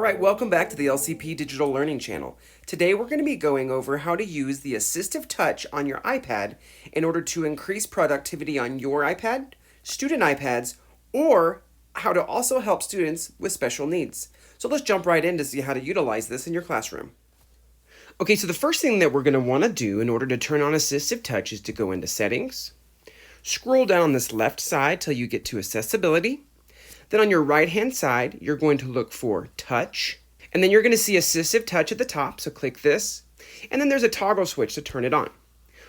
Alright, welcome back to the LCP Digital Learning Channel. Today we're going to be going over how to use the Assistive Touch on your iPad in order to increase productivity on your iPad, student iPads, or how to also help students with special needs. So let's jump right in to see how to utilize this in your classroom. Okay, so the first thing that we're going to want to do in order to turn on Assistive Touch is to go into Settings, scroll down this left side till you get to Accessibility. Then on your right-hand side, you're going to look for Touch, and then you're going to see Assistive Touch at the top, so click this, and then there's a toggle switch to turn it on.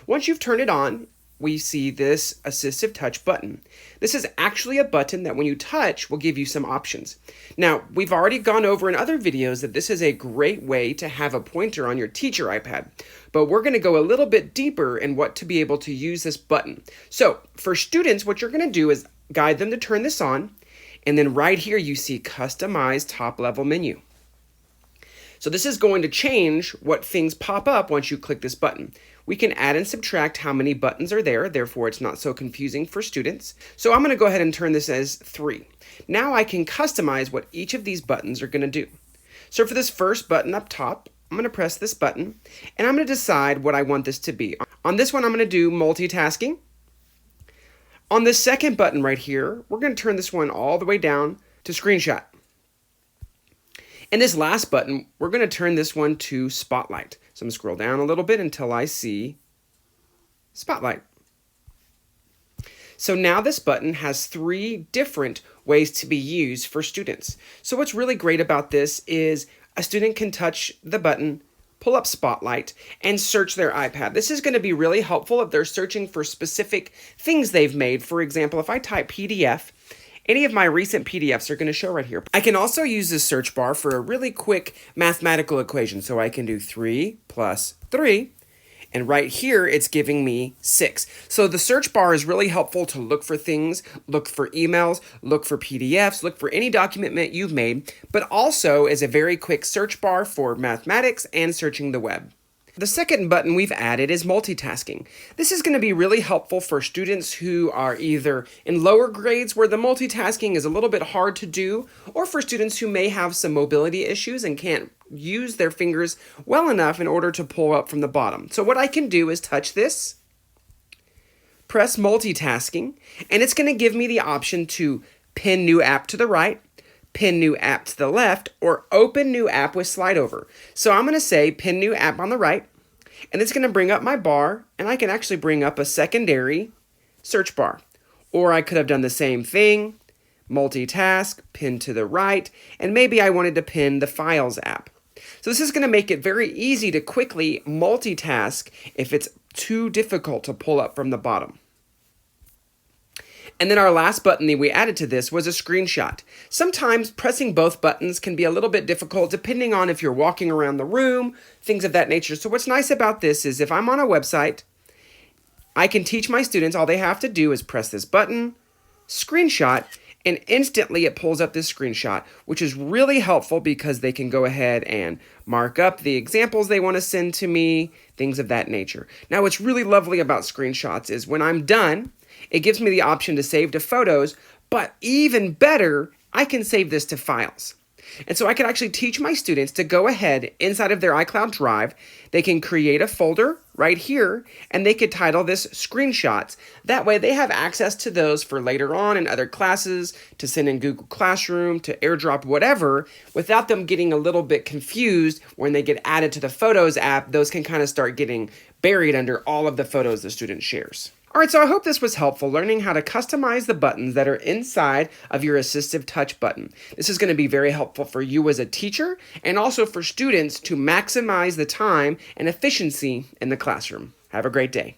Once you've turned it on, we see this Assistive Touch button. This is actually a button that when you touch will give you some options. Now, we've already gone over in other videos that this is a great way to have a pointer on your teacher iPad, but we're going to go a little bit deeper in what to be able to use this button. So, for students, what you're going to do is guide them to turn this on. And then right here you see Customize Top Level Menu. So this is going to change what things pop up once you click this button. We can add and subtract how many buttons are there, therefore it's not so confusing for students. So I'm going to go ahead and turn this as 3. Now I can customize what each of these buttons are going to do. So for this first button up top, I'm going to press this button, and I'm going to decide what I want this to be. On this one I'm going to do Multitasking. On this second button right here, we're going to turn this one all the way down to Screenshot. And this last button, we're going to turn this one to Spotlight. So I'm going to scroll down a little bit until I see Spotlight. So now this button has 3 different ways to be used for students. So what's really great about this is a student can touch the button, pull up Spotlight, and search their iPad. This is going to be really helpful if they're searching for specific things they've made. For example, if I type PDF, any of my recent PDFs are going to show right here. I can also use this search bar for a really quick mathematical equation. So I can do 3 plus 3. And right here, it's giving me 6. So the search bar is really helpful to look for things, look for emails, look for PDFs, look for any document you've made, but also is a very quick search bar for mathematics and searching the web. The second button we've added is multitasking. This is going to be really helpful for students who are either in lower grades where the multitasking is a little bit hard to do, or for students who may have some mobility issues and can't use their fingers well enough in order to pull up from the bottom. So what I can do is touch this, press multitasking, and it's going to give me the option to pin new app to the right, pin new app to the left, or open new app with slide over. So I'm going to say pin new app on the right, and it's going to bring up my bar, and I can actually bring up a secondary search bar. Or I could have done the same thing, multitask, pin to the right, and maybe I wanted to pin the Files app. So this is going to make it very easy to quickly multitask if it's too difficult to pull up from the bottom. And then our last button that we added to this was a screenshot. Sometimes pressing both buttons can be a little bit difficult depending on if you're walking around the room, things of that nature. So what's nice about this is if I'm on a website, I can teach my students all they have to do is press this button, screenshot, and instantly it pulls up this screenshot, which is really helpful because they can go ahead and mark up the examples they want to send to me, things of that nature. Now, what's really lovely about screenshots is when I'm done, it gives me the option to save to photos, but even better, I can save this to files. And so I can actually teach my students to go ahead inside of their iCloud Drive. They can create a folder right here, and they could title this Screenshots. That way they have access to those for later on in other classes, to send in Google Classroom, to AirDrop, whatever, without them getting a little bit confused when they get added to the Photos app. Those can kind of start getting buried under all of the photos the student shares. All right, so I hope this was helpful, learning how to customize the buttons that are inside of your Assistive Touch button. This is going to be very helpful for you as a teacher and also for students to maximize the time and efficiency in the classroom. Have a great day.